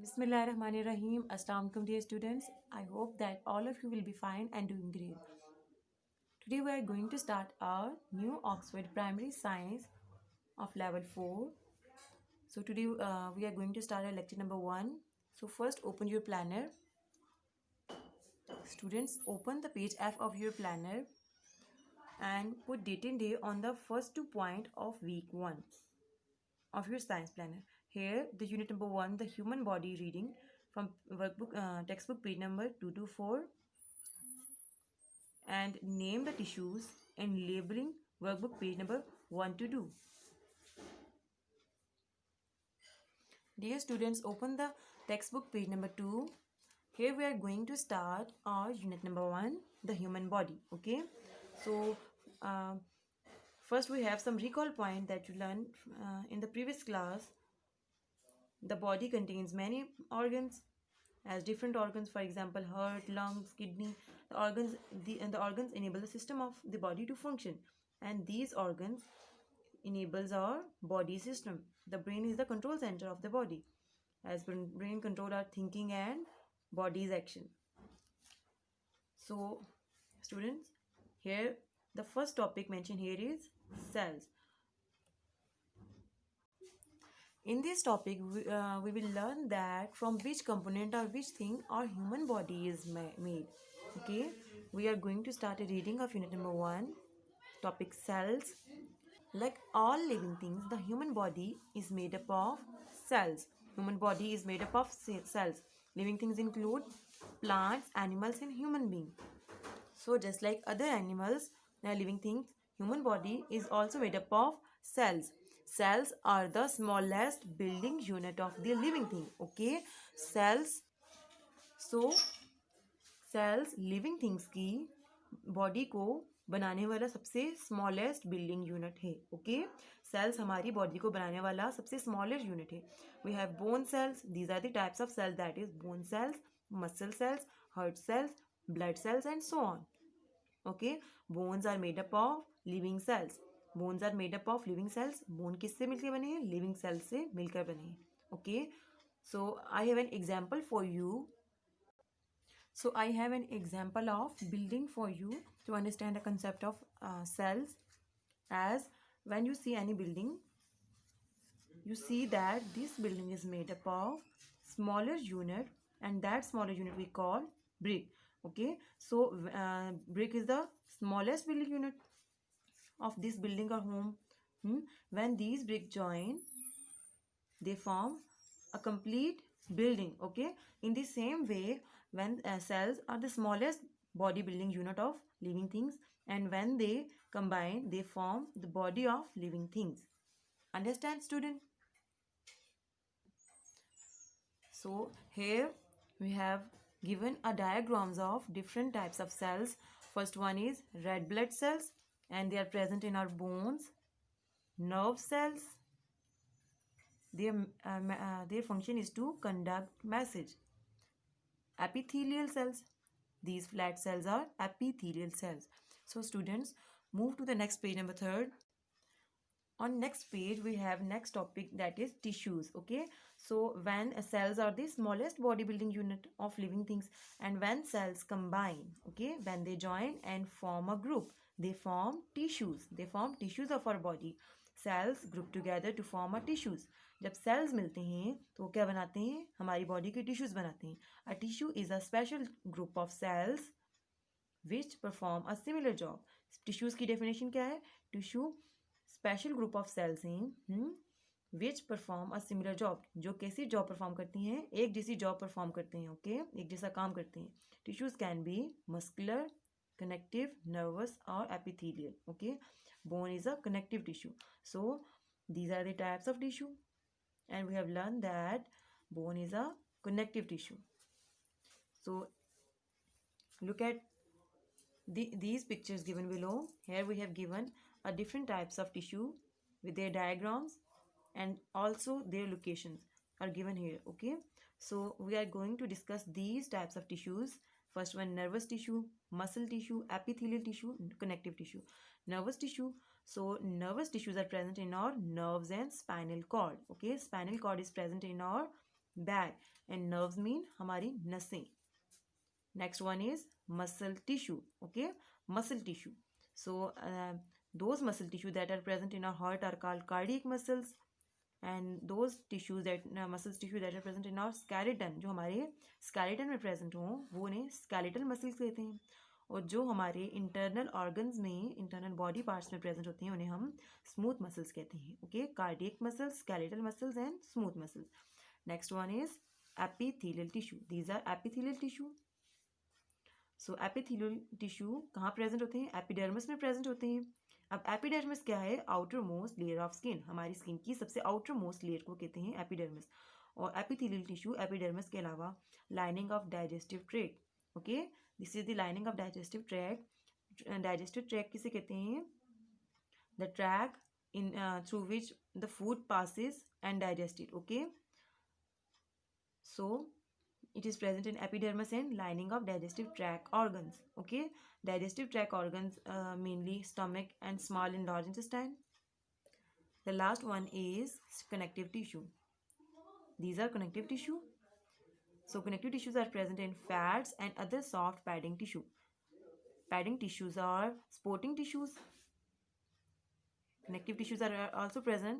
Bismillahirrahmanirrahim. Assalamu alaikum dear students. I hope that all of you will be fine and doing great. Today we are going to start our new Oxford Primary Science of level 4. So today we are going to start our lecture number 1. So first open your planner. Students, open the page F of your planner and put date and day on the first 2 points of week 1 of your science planner. Here the unit number 1, the human body, reading from workbook textbook page number 224, and name the tissues and labeling workbook page number 1 to 2. Dear students, open the textbook page number 2. Here we are going to start our unit number 1, the human body. Okay, so first we have some recall point that you learned in the previous class. The body contains many organs, as different organs, for example heart, lungs, kidney. The organs enable the system of the body to function, and these organs enables our body system. The brain is the control center of the body, as brain control our thinking and body's action. So students, here the first topic mentioned here is cells. In this topic, we will learn that from which component or which thing our human body is made. Okay, we are going to start a reading of unit number 1, topic cells. Like all living things, the human body is made up of cells. Human body is made up of cells. Living things include plants, animals, and human beings. So just like other animals, living things, human body is also made up of cells. Cells are the smallest building unit of the living thing. Okay, cells. So cells living things की body को बनाने वाला सबसे smallest building unit है. Okay, cells हमारी body को बनाने वाला सबसे स्मॉलेस्ट यूनिट है. We have bone cells. These are the types of cells, that is bone cells, muscle cells, heart cells, blood cells and so on. Okay, bones are made up of living cells. Bones are made up of living cells. Bone किससे मिलकर बने हैं? Living cells से मिलकर बने हैं. Okay, so I have an example for you. So I have an example of building for you to understand the concept of cells. As when you see any building, you see that this building is made up of smaller unit, and that smaller unit we call brick. Okay, so brick is the smallest building unit of this building or home. When these brick join, they form a complete building. Okay, in the same way, when cells are the smallest body building unit of living things, and when they combine, they form the body of living things. Understand, student? So here we have given a diagrams of different types of cells. First one is red blood cells, and they are present in our bones. Nerve cells, their function is to conduct message. Epithelial cells, these flat cells are epithelial cells. So students, move to the next page number 3. On next page we have next topic, that is tissues. Okay, so when cells are the smallest body building unit of living things, and when cells combine, okay, when they join and form a group, they form tissues. They form tissues of our body. Cells group together to form a tissues. जब sales मिलते हैं तो क्या बनाते हैं? हमारी body के tissues बनाते हैं. A tissue is a special group of cells which perform a similar job. Tissues की डेफिनेशन क्या है? Tissue special group of cells हैं which perform a similar job, जो कैसी जॉब परफॉर्म करती हैं? एक जैसी जॉब परफॉर्म करते हैं. ओके, एक जैसा काम करते हैं. Tissues can be muscular, connective, nervous or epithelial. Okay, bone is a connective tissue. So these are the types of tissue, and we have learned that bone is a connective tissue. So look at these pictures given below. Here we have given a different types of tissue with their diagrams, and also their locations are given here. Okay, so we are going to discuss these types of tissues. First one, nervous tissue, muscle tissue, epithelial tissue, connective tissue. Nervous tissue. So nervous tissues are present in our nerves and spinal cord. Okay, spinal cord is present in our back, and nerves mean हमारी नसें. Next one is muscle tissue. Okay, muscle tissue. So those muscle tissue that are present in our heart are called cardiac muscles, and those tissues that muscles tissue that are present in our skeleton, जो हमारे skeleton में present हों वो उन्हें skeletal muscles कहते हैं. और जो हमारे internal organs में internal body parts में present होते हैं उन्हें हम smooth muscles कहते हैं. Okay, cardiac muscles, skeletal muscles and smooth muscles. Next one is epithelial tissue. These are epithelial tissue. So epithelial tissue कहाँ प्रेजेंट होते हैं? एपिडर्मिस में प्रेजेंट होते हैं. अब एपिडर्मिस क्या है? Outer most layer of skin. हमारी स्किन की सबसे आउटर मोस्ट लेयर को कहते हैं एपिडर्मिस. और एपिथेलियल टिश्यू एपिडर्मिस के अलावा lining of digestive tract. Okay, this is the lining of digestive tract. Digestive tract किसे कहते हैं? The track in through which the food passes and digested. Okay, so it is present in epidermis and lining of digestive tract organs. Okay, digestive tract organs mainly stomach and small and large intestine. The last one is connective tissue. These are connective tissue. So connective tissues are present in fats and other soft padding tissue. Padding tissues are sporting tissues. Connective tissues are also present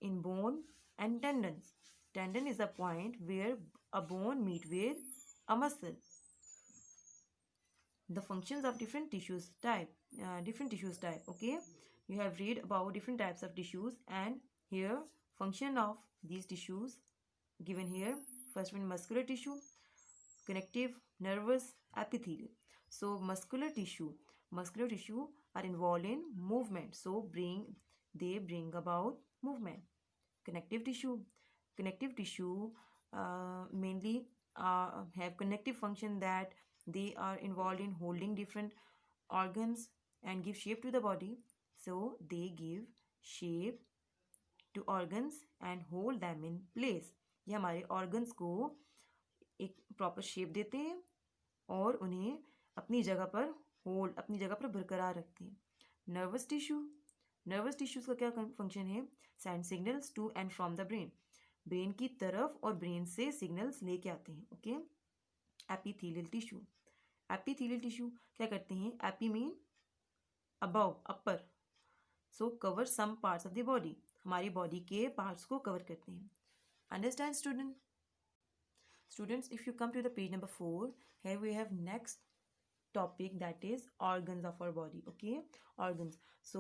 in bone and tendons. Tendon is a point where a bone meet with a muscle. The functions of different tissues type. Okay, you have read about different types of tissues, and here function of these tissues given here. First one, muscular tissue, connective, nervous, epithelial. So muscular tissue are involved in movement, so they bring about movement. Connective tissue mainly have connective function, that they are involved in holding different organs and give shape to the body. So they give shape to organs and hold them in place. ये हमारे organs को एक proper shape देते हैं और उन्हें अपनी जगह पर बरकरार रखते हैं. Nervous tissues का क्या function है? Send signals to and from the brain. Brain की तरफ और ब्रेन से सिग्नल्स लेके आते हैं. ओके, एपिथेलियल टिश्यू क्या करते हैं? Epi mean above, upper. So cover some parts of the body. हमारी बॉडी के पार्ट्स को कवर करते हैं. Understand students, if you come to the page number 4, here we have next topic, that is organs of our body. Okay, organs. So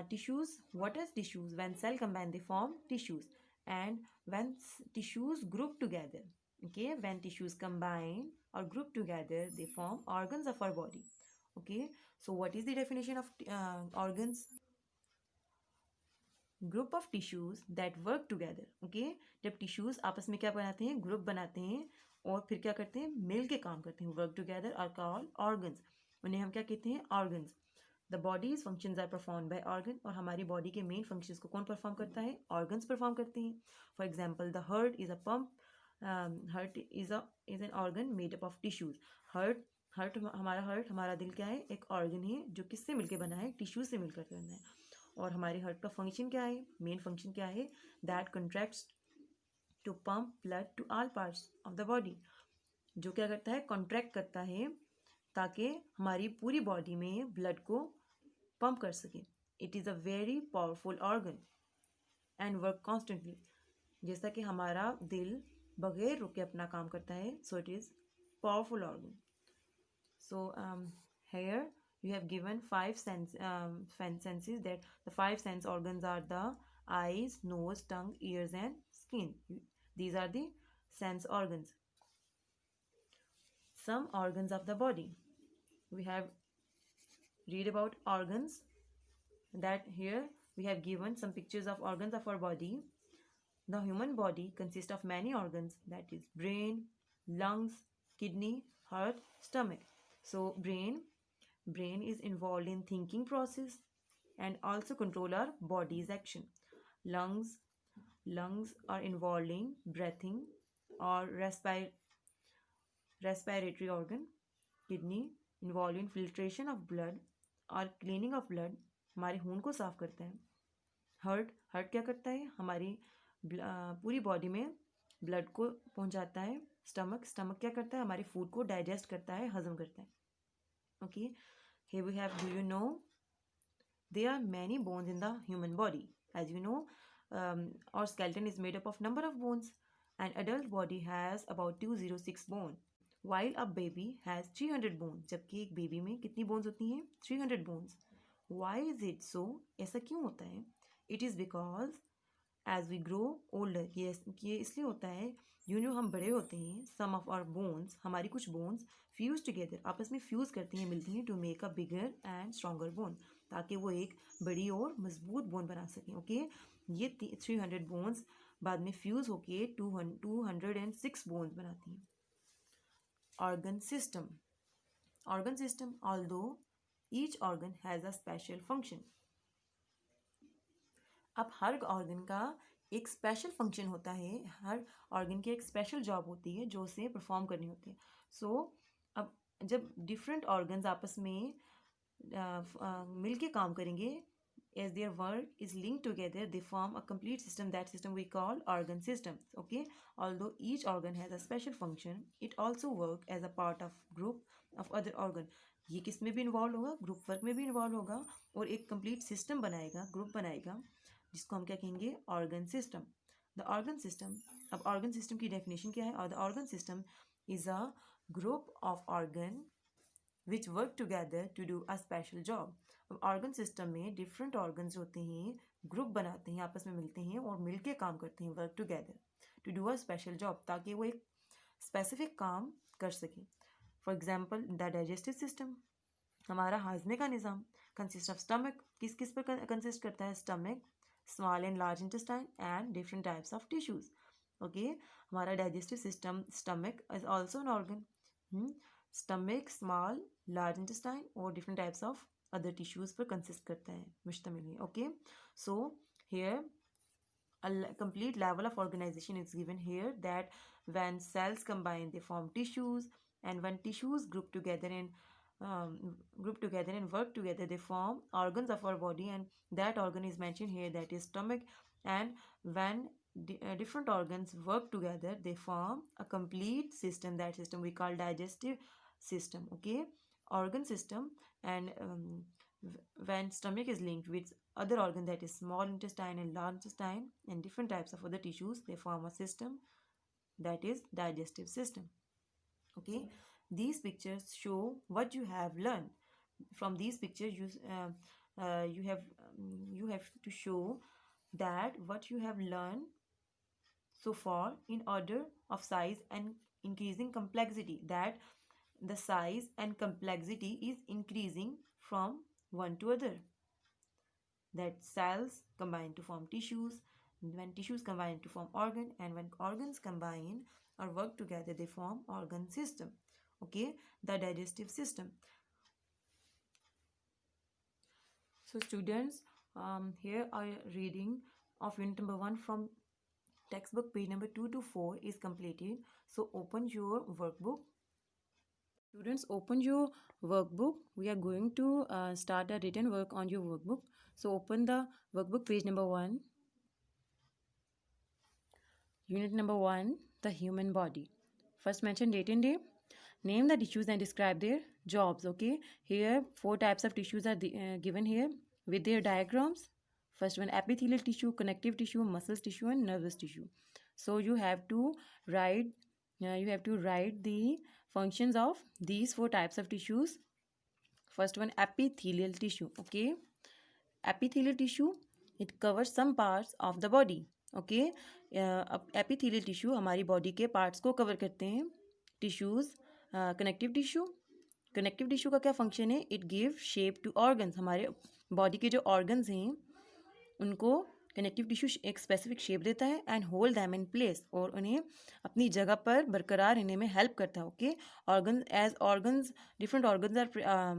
tissues. What are tissues? When cell combine they form tissues, and when tissues group together, okay, when tissues combine or group together they form organs of our body. Okay, so what is the definition of organs? Group of tissues that work together. Okay, जब tissues आपस में क्या बनाते हैं? Group बनाते हैं और फिर क्या करते हैं? मिल के काम करते हैं. Work together are called organs. उन्हें हम क्या कहते हैं? Organs. The body's functions are perform by organ. और हमारी बॉडी के मेन फंक्शंस को कौन परफॉर्म करता है? ऑर्गन्स परफॉर्म करते हैं. For example, the heart is a pump. Heart is an organ made up of tissues. हमारा दिल क्या है? एक ऑर्गन है जो किससे मिलकर बना है? टिश्यू से मिलकर बना है. और हमारे हार्ट का फंक्शन क्या है? मेन फंक्शन क्या है? That contracts to pump blood to all parts of the body. जो क्या करता है? कॉन्ट्रैक्ट करता है ताकि हमारी पूरी बॉडी में ब्लड को पंप कर सके. It is a very powerful organ and work constantly. जैसा कि हमारा दिल बगैर रुके अपना काम करता है, so it is powerful organ. So here you have given five senses, that the five sense organs are the eyes, nose, tongue, ears and skin. These are the sense organs. Some organs of the body. We have read about organs, that here we have given some pictures of organs of our body. The human body consists of many organs, that is brain, lungs, kidney, heart, stomach. So brain is involved in thinking process and also control our body's action. Lungs are involved in breathing or respiratory organ. Kidney involved in filtration of blood or cleaning of blood. हमारे खून को साफ करता है. Heart क्या करता है? हमारी पूरी बॉडी में ब्लड को पहुंचाता है। स्टमक क्या करता है, हमारे फूड को डाइजेस्ट करता है, हजम करता है। Okay, here we have, do you know there are many bones in the human body? As you know, our skeleton is made up of number of bones. An adult body has about 206 bone, while a baby has 300 bones. जबकि एक baby में कितनी bones होती हैं? 300 bones. Why is it so? ऐसा क्यों होता है? It is because as we grow older, ये इसलिए होता है, यूँ हम बड़े होते हैं, some of our bones, हमारी कुछ बोन्स फ्यूज टुगेदर, आपस में फ्यूज करती हैं, मिलती हैं, to make a bigger and stronger bone, ताकि वो एक बड़ी और मजबूत बोन बना सकें। ओके, ये 300 बोन्स बाद में फ्यूज होके 206 बोन्स बनाती हैं। Organ system, although each organ has a special function. अब हर ऑर्गन का एक स्पेशल फंक्शन होता है, हर ऑर्गन की एक स्पेशल जॉब होती है जो उसे परफॉर्म करनी होती है। सो अब जब डिफरेंट ऑर्गन्स आपस में मिल के काम करेंगे, as their work is linked together, they form a complete system. That system we call organ system. Okay, although each organ has a special function, it also work as a part of group of other organ. ये किस में भी involve होगा, group work में भी involve होगा, और एक कंप्लीट सिस्टम बनाएगा, ग्रुप बनाएगा, जिसको हम क्या कहेंगे, organ system. The organ system, अब ऑर्गन सिस्टम की डेफिनेशन क्या है? और the organ system is a group of organ which work together to do a special job. अब ऑर्गन सिस्टम में डिफरेंट ऑर्गन्स होते हैं, ग्रुप बनाते हैं, आपस में मिलते हैं और मिलके काम करते हैं, work together to do a special job, ताकि वो एक स्पेसिफिक काम कर सकें। For example, the digestive system, हमारा हाजमे का निज़ाम, कंसिस्ट ऑफ स्टमक, किस पर कंसिस्ट करता है? Stomach, small and large intestine and different types of tissues. Okay, हमारा digestive system, stomach is also an organ, stomach, small, large intestine और different types of other tissues पर consist करता है, मुश्तमिल है। Okay, so here a complete level of organization is given here, that when cells combine they form tissues, and when tissues group together and work together they form organs of our body, and that organ is mentioned here, that is stomach. And when different organs work together they form a complete system, that system we call digestive system. Okay, organ system. And when stomach is linked with other organ, that is small intestine and large intestine and different types of other tissues, they form a system, that is digestive system. Okay, these pictures show what you have learned. From these pictures you have to show that what you have learned so far in order of size and increasing complexity, that the size and complexity is increasing from one to other, that cells combine to form tissues, when tissues combine to form organ, and when organs combine or work together they form organ system. Okay, the digestive system. So students, here our reading of unit number 1 from textbook page number 2 to 4 is completed. So open your workbook. Students, open your workbook. We are going to start a written work on your workbook. So open the workbook page number 1. Unit number 1, the human body. First mention date and day. Name the tissues and describe their jobs. Okay, here 4 types of tissues are given here with their diagrams. First one, epithelial tissue, connective tissue, muscles tissue and nervous tissue. So you have to write the functions of these 4 types of tissues. First one, epithelial tissue. Okay, epithelial tissue, it covers some parts of the body. Okay, epithelial tissue हमारी body के parts को cover करते हैं. Tissues, connective tissue का क्या function है? It give shape to organs. हमारे body के जो ऑर्गन्स हैं उनको कनेक्टिव टिश्यू एक स्पेसिफिक शेप देता है and hold them in place, और उन्हें अपनी जगह पर बरकरार रहने में हेल्प करता है. Okay, organs different organs are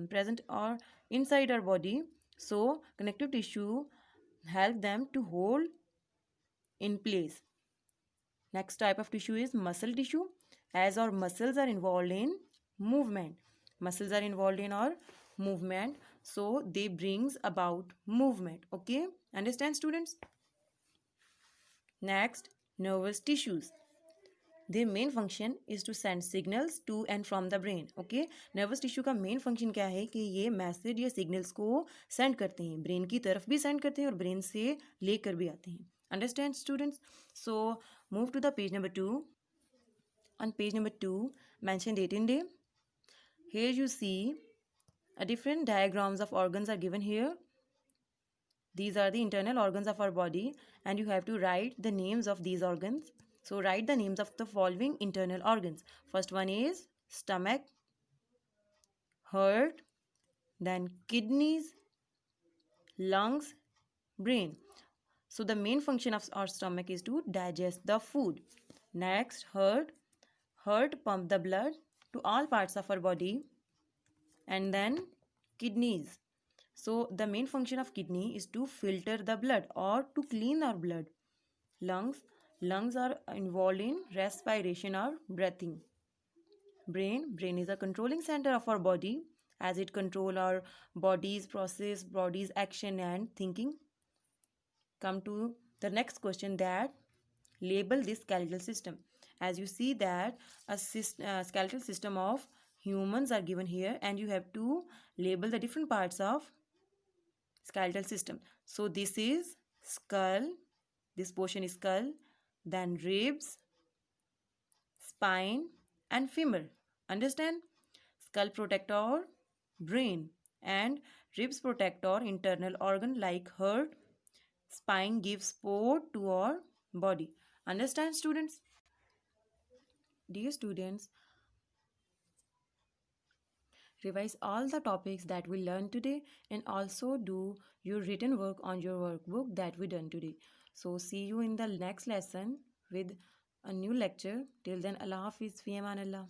present और inside our body, so connective tissue help them to hold in place. Next type of tissue is muscle tissue. As our muscles are involved in movement, so they brings about movement. Okay, understand students? Next, nervous tissues. Their main function is to send signals to and from the brain. Okay, nervous tissue का main function क्या है कि ये message या signals को send करते हैं, brain की तरफ भी सेंड करते हैं और ब्रेन से लेकर भी आते हैं. Understand students? So move to the page number 2. On page number 2, mention date and day. Here you see a different diagrams of organs are given here. These are the internal organs of our body and you have to write the names of these organs. So write the names of the following internal organs. First one is stomach, heart, then kidneys, lungs, brain. So the main function of our stomach is to digest the food. Next, heart. Heart pump the blood to all parts of our body. And then kidneys. So the main function of kidney is to filter the blood or to clean our blood. Lungs. Lungs are involved in respiration or breathing. Brain is a controlling center of our body as it control our body's process, body's action and thinking. Come to the next question, that label this skeletal system. As you see that a skeletal system of humans are given here and you have to label the different parts of skeletal system. So this is skull, this portion is skull, then ribs, spine and femur. Understand? Skull protect our brain and ribs protect our internal organ like heart. Spine gives support to our body. Understand, students? Dear students, revise all the topics that we learned today and also do your written work on your workbook that we done today. So see you in the next lesson with a new lecture. Till then, Allah Hafiz, fi aman Allah.